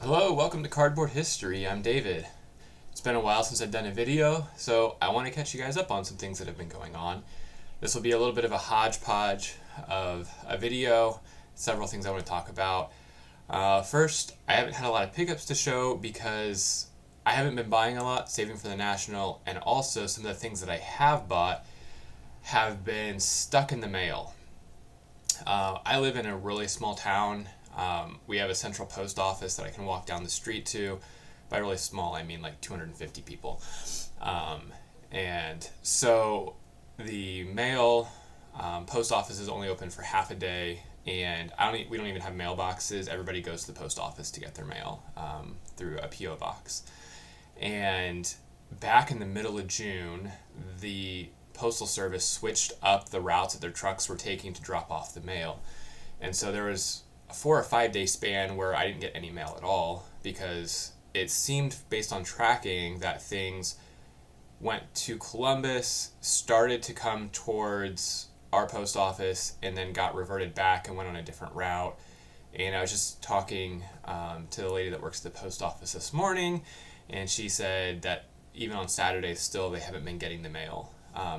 Hello, welcome to Cardboard History. I'm David. It's been a while since I've done a video, so I want to catch you guys up on some things that have been going on. This will be a little bit of a hodgepodge of a video, several things I want to talk about. First, I haven't had a lot of pickups to show because I haven't been buying a lot, saving for the National, and also some of the things that I have bought have been stuck in the mail. I live in a really small town. We have a central post office that I can walk down the street to. By really small, I mean like 250 people. And so the mail post office is only open for half a day, and we don't even have mailboxes. Everybody goes to the post office to get their mail through a P.O. box. And back in the middle of June, the Postal Service switched up the routes that their trucks were taking to drop off the mail. And so there was a 4 or 5 day span where I didn't get any mail at all because it seemed, based on tracking, that things went to Columbus, started to come towards our post office, and then got reverted back and went on a different route. And I was just talking to the lady that works at the post office this morning, and she said that even on Saturdays still they haven't been getting the mail.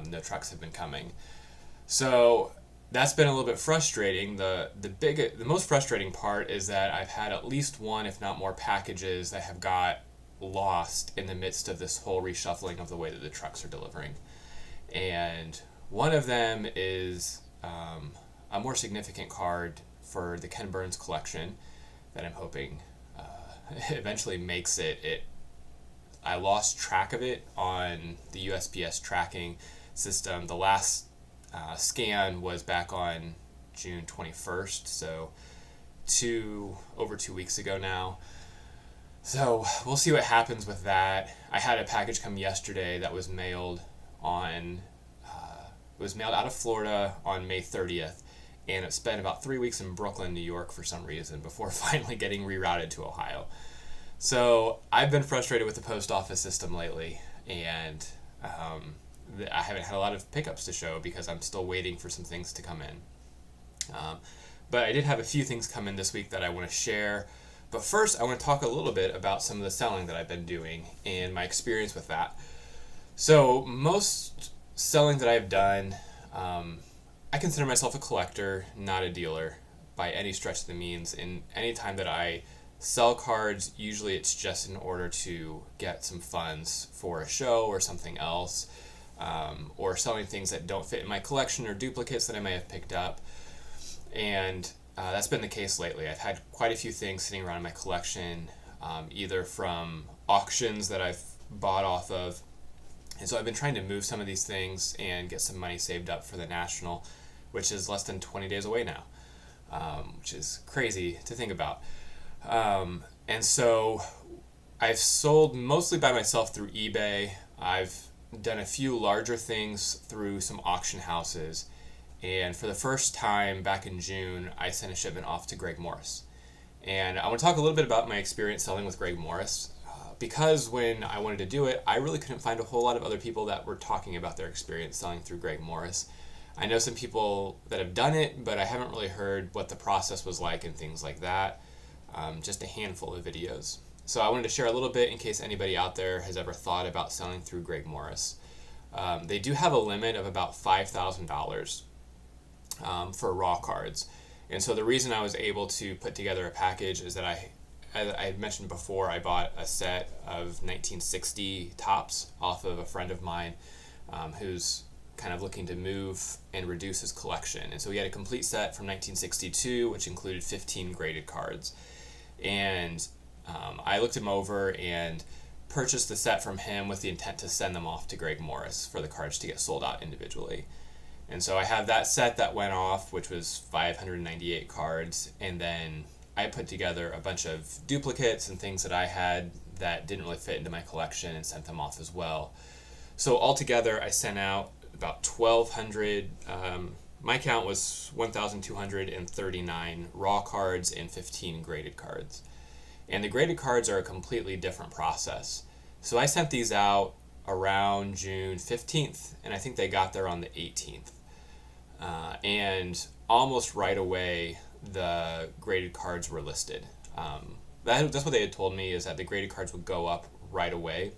No trucks have been coming. So that's been a little bit frustrating. The most frustrating part is that I've had at least one, if not more, packages that have got lost in the midst of this whole reshuffling of the way that the trucks are delivering. And one of them is a more significant card for the Ken Burns collection that I'm hoping eventually makes it. I lost track of it on the USPS tracking system. The last scan was back on June 21st, so over 2 weeks ago now. So we'll see what happens with that. I had a package come yesterday that was mailed out of Florida on May 30th, and it spent about 3 weeks in Brooklyn, New York for some reason before finally getting rerouted to Ohio. So I've been frustrated with the post office system lately, and I haven't had a lot of pickups to show because I'm still waiting for some things to come in. But I did have a few things come in this week that I want to share. But first, I want to talk a little bit about some of the selling that I've been doing and my experience with that. So most selling that I've done, I consider myself a collector, not a dealer by any stretch of the means. And any time that I sell cards, usually it's just in order to get some funds for a show or something else, or selling things that don't fit in my collection or duplicates that I may have picked up. And that's been the case lately. I've had quite a few things sitting around in my collection, either from auctions that I've bought off of. And so I've been trying to move some of these things and get some money saved up for the National, which is less than 20 days away now, which is crazy to think about. And so I've sold mostly by myself through eBay. I've done a few larger things through some auction houses. And for the first time back in June, I sent a shipment off to Greg Morris. And I want to talk a little bit about my experience selling with Greg Morris. Because when I wanted to do it, I really couldn't find a whole lot of other people that were talking about their experience selling through Greg Morris. I know some people that have done it, but I haven't really heard what the process was like and things like that. Just a handful of videos. So I wanted to share a little bit in case anybody out there has ever thought about selling through Greg Morris. They do have a limit of about $5,000 for raw cards. And so the reason I was able to put together a package is that as I had mentioned before, I bought a set of 1960 tops off of a friend of mine who's kind of looking to move and reduce his collection. And so he had a complete set from 1962, which included 15 graded cards. And I looked him over and purchased the set from him with the intent to send them off to Greg Morris for the cards to get sold out individually. And so I have that set that went off, which was 598 cards, and then I put together a bunch of duplicates and things that I had that didn't really fit into my collection and sent them off as well. So altogether, I sent out about 1,200, my count was 1,239 raw cards and 15 graded cards. And the graded cards are a completely different process. So I sent these out around June 15th, and I think they got there on the 18th. And almost right away, the graded cards were listed. that's what they had told me, is that the graded cards would go up right away,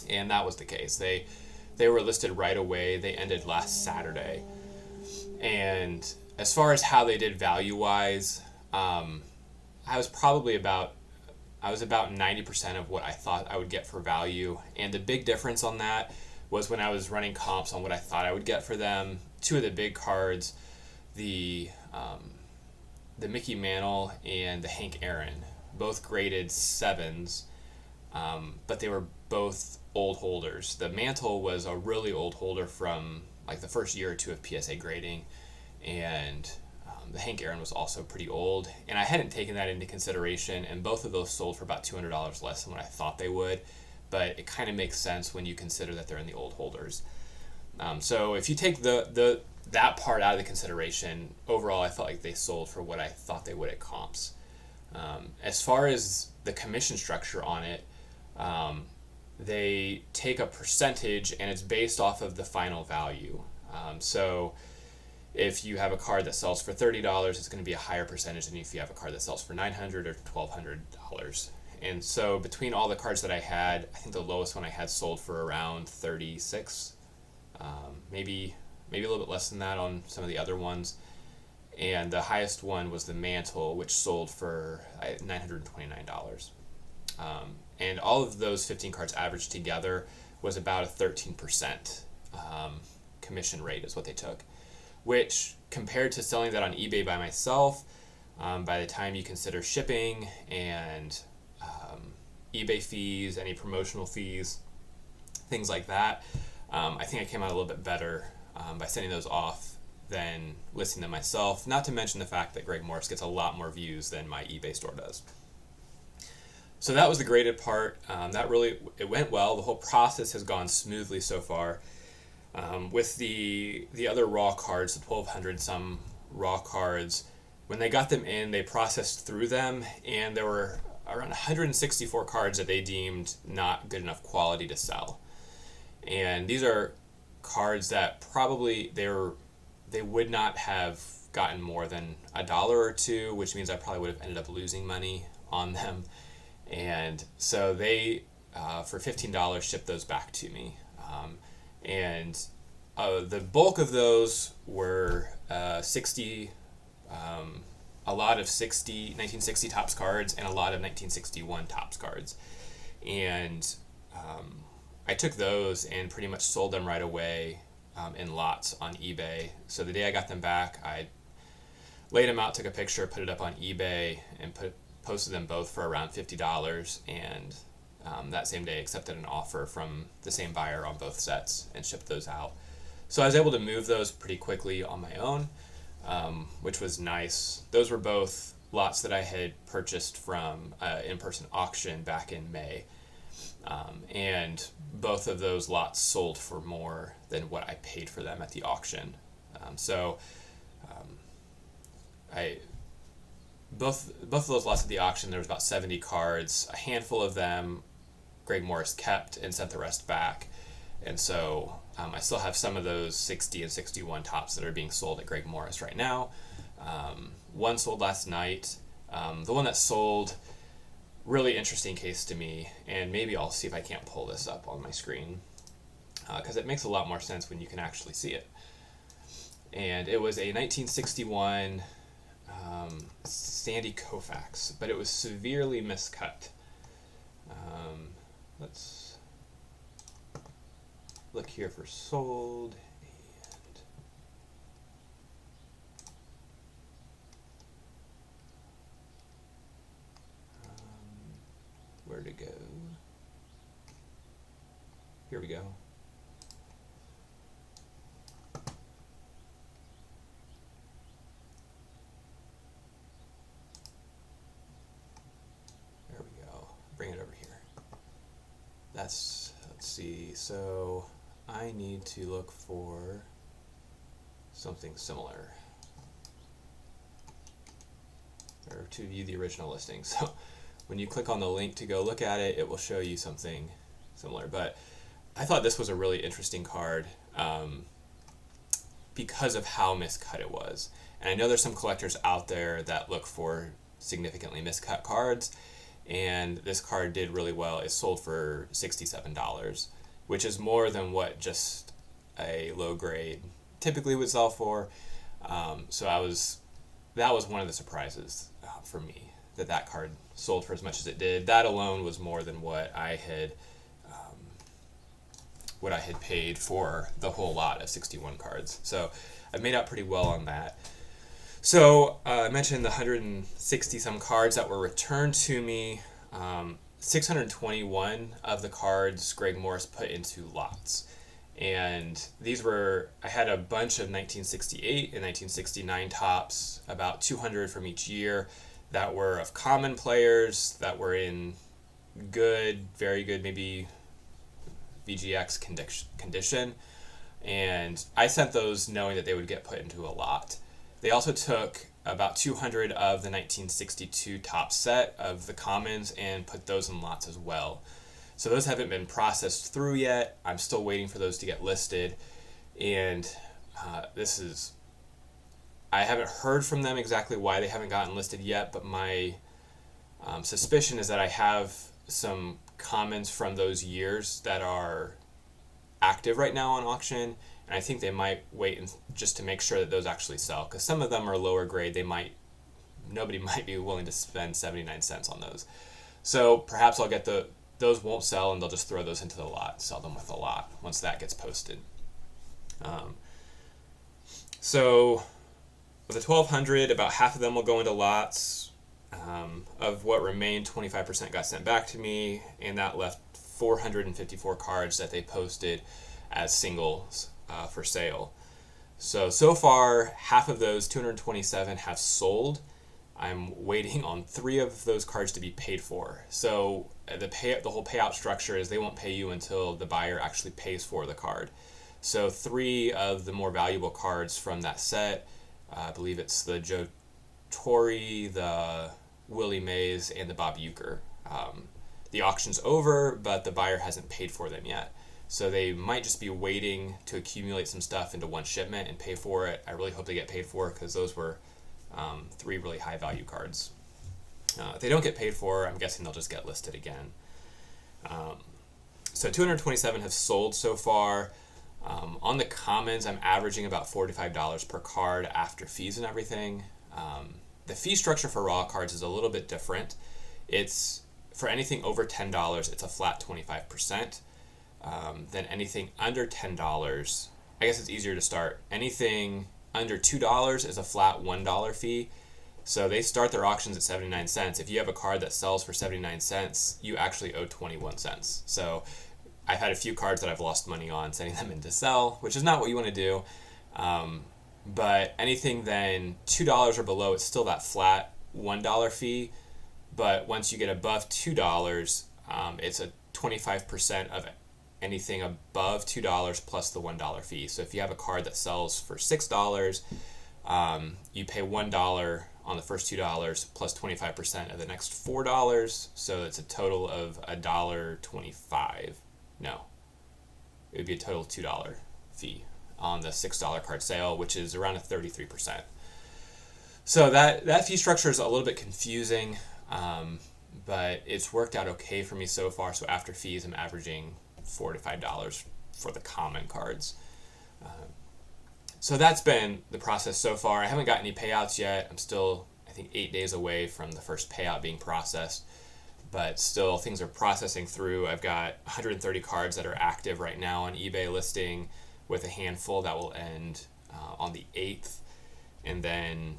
and that was the case. They were listed right away. They ended last Saturday, and as far as how they did value wise, I was about 90% of what I thought I would get for value, and the big difference on that was when I was running comps on what I thought I would get for them. Two of the big cards, the Mickey Mantle and the Hank Aaron, both graded 7s, but they were both old holders. The Mantle was a really old holder from like the first year or two of PSA grading, and the Hank Aaron was also pretty old, and I hadn't taken that into consideration, and both of those sold for about $200 less than what I thought they would, but it kind of makes sense when you consider that they're in the old holders. So if you take that part out of the consideration, overall I felt like they sold for what I thought they would at comps. As far as the commission structure on it, they take a percentage, and it's based off of the final value. So if you have a card that sells for $30, it's going to be a higher percentage than if you have a card that sells for $900 or $1,200. And so between all the cards that I had, I think the lowest one I had sold for around 36, maybe a little bit less than that on some of the other ones. And the highest one was the Mantle, which sold for $929. And all of those 15 cards averaged together was about a 13% commission rate is what they took, which compared to selling that on eBay by myself, by the time you consider shipping and eBay fees, any promotional fees, things like that, I think I came out a little bit better by sending those off than listing them myself, not to mention the fact that Greg Morris gets a lot more views than my eBay store does. So that was the graded part. It went well. The whole process has gone smoothly so far. With the other raw cards, the 1,200 some raw cards, when they got them in, they processed through them, and there were around 164 cards that they deemed not good enough quality to sell. And these are cards that probably they would not have gotten more than $1 or $2, which means I probably would have ended up losing money on them. And so they, for $15, shipped those back to me. And the bulk of those were 60, a lot of 1960 Topps cards and a lot of 1961 Topps cards. And I took those and pretty much sold them right away in lots on eBay. So the day I got them back, I laid them out, took a picture, put it up on eBay, and posted them both for around $50, and that same day accepted an offer from the same buyer on both sets and shipped those out. So I was able to move those pretty quickly on my own, which was nice. Those were both lots that I had purchased from an in-person auction back in May, and both of those lots sold for more than what I paid for them at the auction. Both of those lots at the auction, there was about 70 cards. A handful of them Greg Morris kept and sent the rest back. And so I still have some of those 60 and 61 Topps that are being sold at Greg Morris right now. One sold last night. The one that sold, really interesting case to me, and maybe I'll see if I can't pull this up on my screen, because it makes a lot more sense when you can actually see it. And it was a 1961 Sandy Koufax, but it was severely miscut. Let's look here for sold, and where to go? Here we go. There we go. Bring it over here. Let's see. So I need to look for something similar, or to view the original listing. So when you click on the link to go look at it, it will show you something similar. But I thought this was a really interesting card because of how miscut it was. And I know there's some collectors out there that look for significantly miscut cards, and this card did really well. It sold for $67, which is more than what just a low grade typically would sell for. So that was one of the surprises for me, that card sold for as much as it did. That alone was more than what I had paid for the whole lot of 61 cards. So I made out pretty well on that. So I mentioned the 160 some cards that were returned to me. 621 of the cards Greg Morris put into lots. And I had a bunch of 1968 and 1969 tops, about 200 from each year, that were of common players that were in good, very good, maybe VGX condition. And I sent those knowing that they would get put into a lot. They also took about 200 of the 1962 top set of the commons and put those in lots as well. So those haven't been processed through yet. I'm still waiting for those to get listed. And I haven't heard from them exactly why they haven't gotten listed yet, but my suspicion is that I have some commons from those years that are active right now on auction, and I think they might wait just to make sure that those actually sell, because some of them are lower grade. Nobody might be willing to spend 79 cents on those. So perhaps I'll get those won't sell, and they'll just throw those into the lot, sell them with a lot once that gets posted. So with the 1,200, about half of them will go into lots. Of what remained, 25% got sent back to me, and that left 454 cards that they posted as singles for sale. So far, half of those 227 have sold. I'm waiting on 3 of those cards to be paid for. So the whole payout structure is they won't pay you until the buyer actually pays for the card. So 3 of the more valuable cards from that set, I believe it's the Joe Torre, the Willie Mays, and the Bob Uecker. The auction's over, but the buyer hasn't paid for them yet. So they might just be waiting to accumulate some stuff into one shipment and pay for it. I really hope they get paid for it, because those were 3 really high value cards. If they don't get paid for, I'm guessing they'll just get listed again. So 227 have sold so far. On the commons, I'm averaging about $4 to $5 per card after fees and everything. The fee structure for raw cards is a little bit different. It's for anything over $10, it's a flat 25%. Then anything under $10, I guess it's easier to start. Anything under $2 is a flat $1 fee. So they start their auctions at 79 cents. If you have a card that sells for 79 cents, you actually owe 21 cents. So I've had a few cards that I've lost money on sending them in to sell, which is not what you want to do. But anything then $2 or below, it's still that flat $1 fee. But once you get above $2, it's a 25% of anything above $2 plus the $1 fee. So if you have a card that sells for $6, you pay $1 on the first $2 plus 25% of the next $4. So it's a total of $1.25. No, it would be a total of $2 fee on the $6 card sale, which is around a 33%. So that fee structure is a little bit confusing, but it's worked out okay for me so far. So after fees, I'm averaging $4 to $5 for the common cards. So that's been the process so far. I haven't got any payouts yet. I'm still, I think, 8 days away from the first payout being processed, but still things are processing through. I've got 130 cards that are active right now on eBay listing, with a handful that will end on the 8th. And then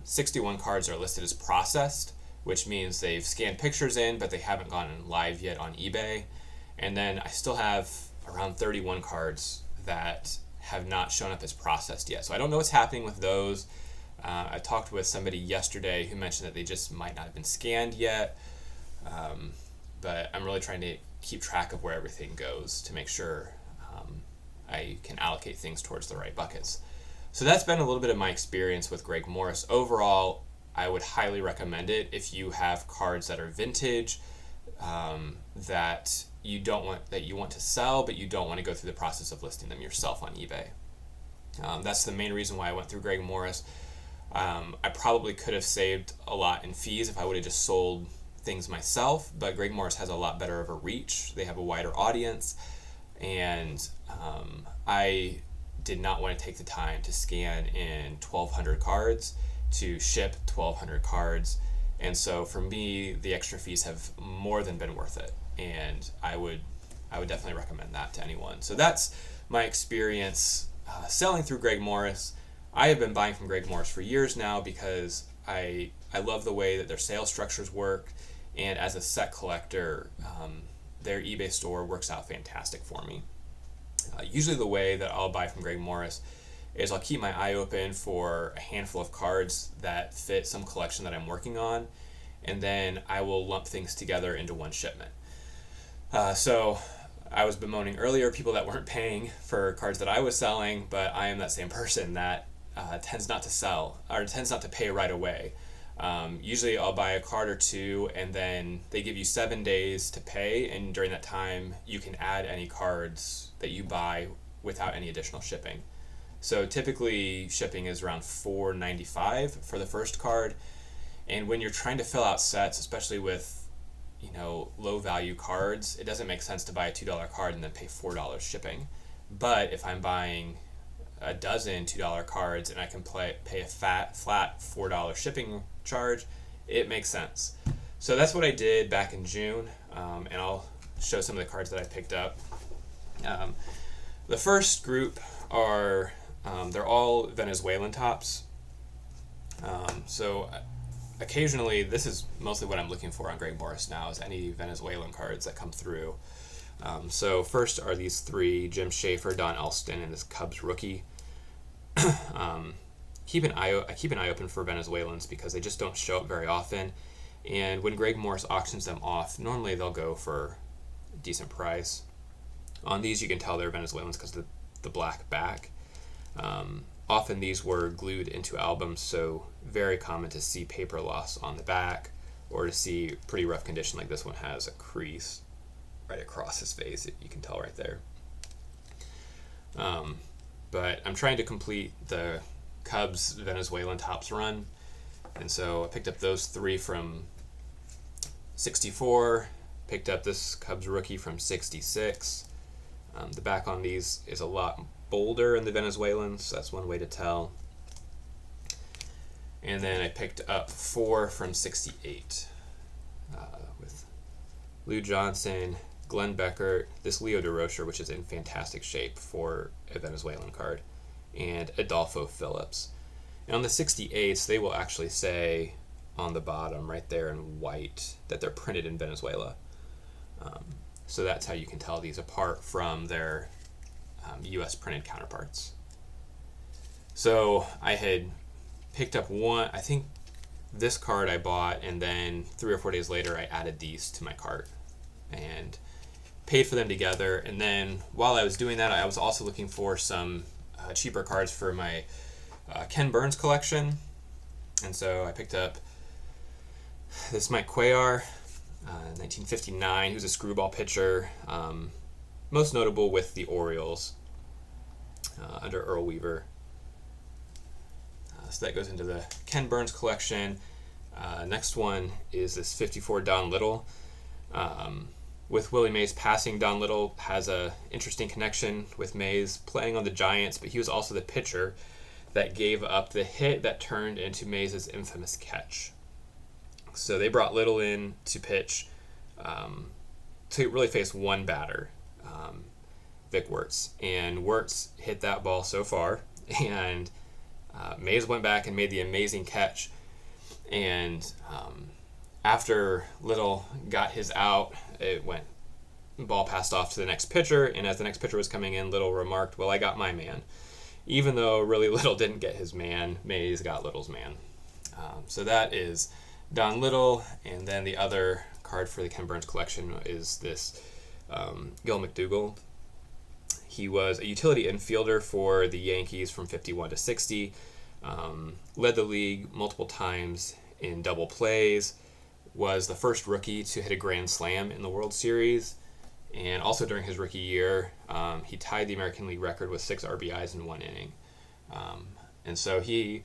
61 cards are listed as processed, which means they've scanned pictures in, but they haven't gone live yet on eBay. And then I still have around 31 cards that have not shown up as processed yet. So I don't know what's happening with those. I talked with somebody yesterday who mentioned that they just might not have been scanned yet. But I'm really trying to keep track of where everything goes to make sure I can allocate things towards the right buckets. So that's been a little bit of my experience with Greg Morris. Overall, I would highly recommend it if you have cards that are vintage, that you want to sell, but you don't want to go through the process of listing them yourself on eBay. That's the main reason why I went through Greg Morris. I probably could have saved a lot in fees if I would have just sold things myself, but Greg Morris has a lot better of a reach. They have a wider audience, and I did not want to take the time to scan in 1,200 cards to ship 1,200 cards. And so for me, the extra fees have more than been worth it, and I would definitely recommend that to anyone. So that's my experience selling through Greg Morris. I have been buying from Greg Morris for years now because I love the way that their sales structures work, and as a set collector, their eBay store works out fantastic for me. Usually the way that I'll buy from Greg Morris is I'll keep my eye open for a handful of cards that fit some collection that I'm working on, and then I will lump things together into one shipment. So I was bemoaning earlier people that weren't paying for cards that I was selling, but I am that same person that tends not to sell or tends not to pay right away. Usually I'll buy a card or two, and then they give you 7 days to pay, and during that time you can add any cards that you buy without any additional shipping. So typically shipping is around $4.95 for the first card, and when you're trying to fill out sets, especially with low value cards, it doesn't make sense to buy a $2 card and then pay $4 shipping. But if I'm buying a dozen $2 cards and I can pay a flat $4 shipping charge, it makes sense. So that's what I did back in June, and I'll show some of the cards that I picked up. The first group are they're all Venezuelan tops. So occasionally, this is mostly what I'm looking for on Greg Morris now, is any Venezuelan cards that come through. So first are these three: Jim Schaefer, Don Elston, and this Cubs rookie. I keep an eye open for Venezuelans because they just don't show up very often, and when Greg Morris auctions them off, normally they'll go for a decent price. On these, you can tell they're Venezuelans because of the black back. Often these were glued into albums, so very common to see paper loss on the back, or to see pretty rough condition like this one has a crease right across his face. You can tell right there. But I'm trying to complete the Cubs Venezuelan tops run, and so I picked up those three from 64, picked up this Cubs rookie from 66. The back on these is a lot bolder in the Venezuelans, that's one way to tell. And then I picked up 4 from 68 with Lou Johnson, Glenn Beckert, this Leo DeRocher, which is in fantastic shape for a Venezuelan card, and Adolfo Phillips. And on the 68s, they will actually say on the bottom right there in white that they're printed in Venezuela. So that's how you can tell these apart from their U.S. printed counterparts. So I had picked up one, I think this card I bought, and then 3 or 4 days later I added these to my cart and paid for them together. And then while I was doing that, I was also looking for some cheaper cards for my Ken Burns collection. And so I picked up this Mike Cuellar, 1959. He was a screwball pitcher, most notable with the Orioles under Earl Weaver. So that goes into the Ken Burns collection. Next one is this 54 Don Little. With Willie Mays passing, Don Little has a interesting connection with Mays playing on the Giants, but he was also the pitcher that gave up the hit that turned into Mays' infamous catch. So they brought Little in to pitch, to really face one batter, Vic Wirtz. And Wirtz hit that ball so far, and Mays went back and made the amazing catch. And after Little got his out, ball passed off to the next pitcher, and as the next pitcher was coming in, Little remarked, "Well, I got my man." Even though really Little didn't get his man, Mays got Little's man. So that is Don Little, and then the other card for the Ken Burns collection is this Gil McDougall. He was a utility infielder for the Yankees from 51 to 60, led the league multiple times in double plays, was the first rookie to hit a grand slam in the World Series, and also during his rookie year, he tied the American League record with 6 RBIs in 1 inning. And so he,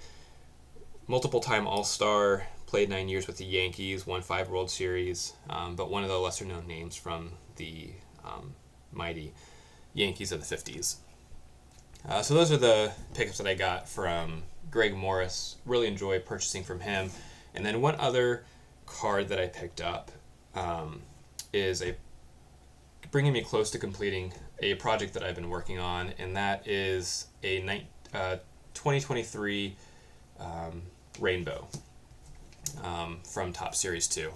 multiple-time All-Star, played 9 years with the Yankees, won 5 World Series, but one of the lesser-known names from the mighty Yankees of the 50s. So those are the pickups that I got from Greg Morris. Really enjoy purchasing from him. And then one other card that I picked up is bringing me close to completing a project that I've been working on, and that is a 2023 Rainbow from Top Series 2.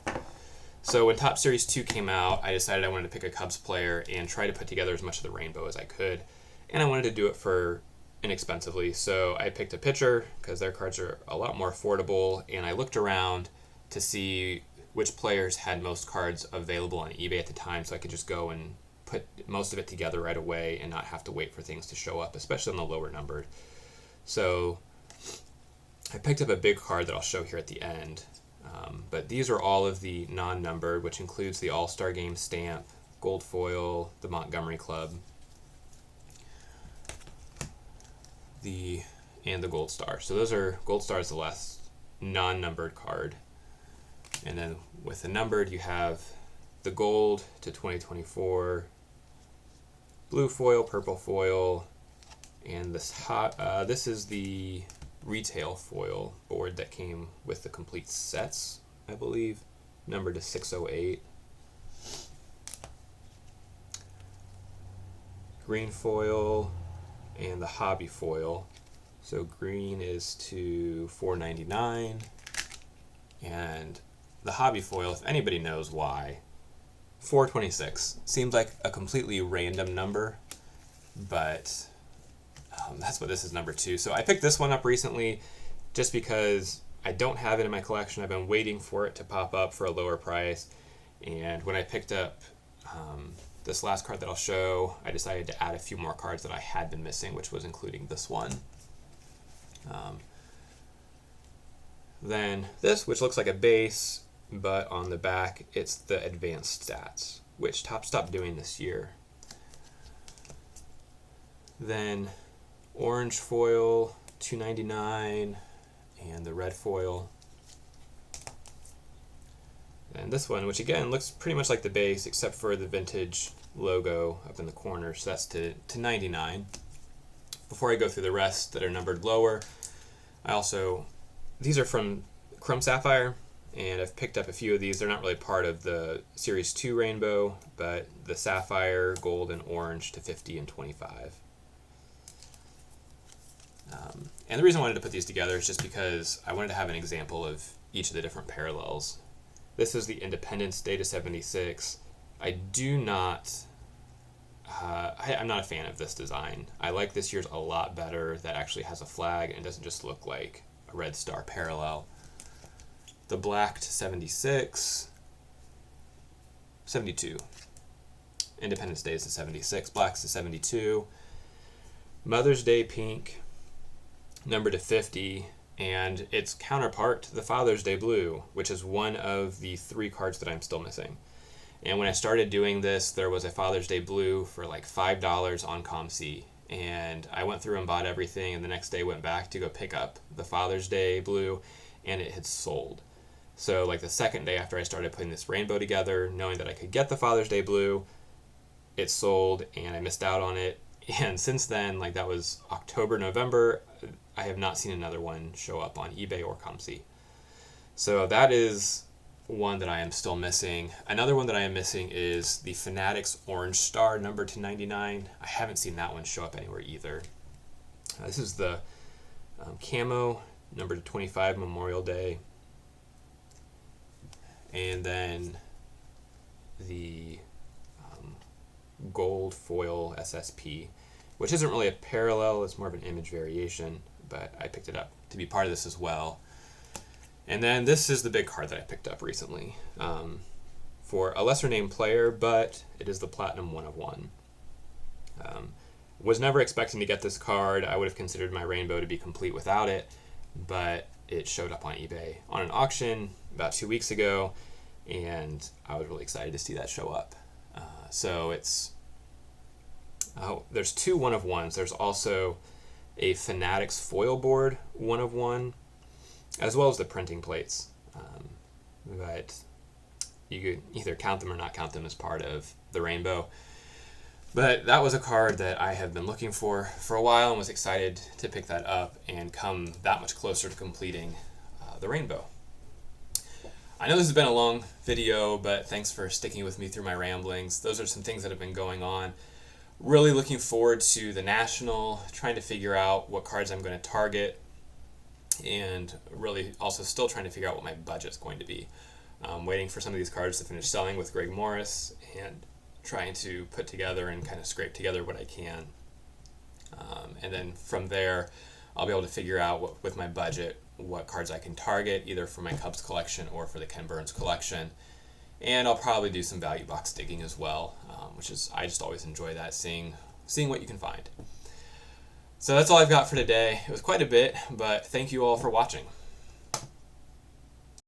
So when Top Series 2 came out, I decided I wanted to pick a Cubs player and try to put together as much of the rainbow as I could, and I wanted to do it for inexpensively. So I picked a pitcher because their cards are a lot more affordable, and I looked around to see which players had most cards available on eBay at the time, so I could just go and put most of it together right away and not have to wait for things to show up, especially on the lower numbered. So I picked up a big card that I'll show here at the end, but these are all of the non-numbered, which includes the All-Star Game stamp, gold foil, the Montgomery Club, and the Gold Star. So those are, Gold Star is the last non-numbered card. And then with the numbered, you have the gold to 2024, blue foil, purple foil, and this is the retail foil board that came with the complete sets, I believe, numbered to 608. Green foil and the hobby foil. So green is to 499, and the hobby foil, if anybody knows why, 426 seems like a completely random number, but that's what this is, number 2. So I picked this one up recently just because I don't have it in my collection. I've been waiting for it to pop up for a lower price, and when I picked up this last card that I'll show, I decided to add a few more cards that I had been missing, which was including this one. Then this, which looks like a base, but on the back it's the advanced stats, which Topps stopped doing this year. Then orange foil, $2.99, and the red foil. And this one, which again looks pretty much like the base except for the vintage logo up in the corner, so that's to $99. Before I go through the rest that are numbered lower, these are from Chrome Sapphire, and I've picked up a few of these. They're not really part of the Series 2 Rainbow, but the Sapphire, Gold, and Orange to 50 and 25. And the reason I wanted to put these together is just because I wanted to have an example of each of the different parallels. This is the Independence Day to 76. I'm not a fan of this design. I like this year's a lot better, that actually has a flag and doesn't just look like a red star parallel. The black to 76, 72. Independence Day is to 76, black's to 72. Mother's Day pink, number to 50, and its counterpart to the Father's Day blue, which is one of the 3 cards that I'm still missing. And when I started doing this, there was a Father's Day blue for like $5 on ComC, and I went through and bought everything, and the next day went back to go pick up the Father's Day blue, and it had sold. So like the second day after I started putting this rainbow together, knowing that I could get the Father's Day blue, it sold, and I missed out on it. And since then, like that was October, November, I have not seen another one show up on eBay or ComC. So that is one that I am still missing. Another one that I am missing is the Fanatics Orange Star, number to 99. I haven't seen that one show up anywhere either. This is the camo, number to 25, Memorial Day. And then the gold foil SSP, which isn't really a parallel, it's more of an image variation, but I picked it up to be part of this as well. And then this is the big card that I picked up recently for a lesser named player, but it is the Platinum 1 of 1. Was never expecting to get this card. I would have considered my rainbow to be complete without it, but it showed up on eBay on an auction about 2 weeks ago, and I was really excited to see that show up. So there's 2 1 of 1s. There's also a Fanatics foil board 1 of 1, as well as the printing plates. But you could either count them or not count them as part of the rainbow. But that was a card that I have been looking for a while and was excited to pick that up and come that much closer to completing the rainbow. I know this has been a long video, but thanks for sticking with me through my ramblings. Those are some things that have been going on. Really looking forward to the National, trying to figure out what cards I'm going to target, and really also still trying to figure out what my budget's going to be. Waiting for some of these cards to finish selling with Greg Morris and trying to put together and kind of scrape together what I can. And then from there, I'll be able to figure out with my budget what cards I can target, either for my Cubs collection or for the Ken Burns collection. And I'll probably do some value box digging as well, which is, I just always enjoy that, seeing what you can find. So that's all I've got for today. It was quite a bit, but thank you all for watching.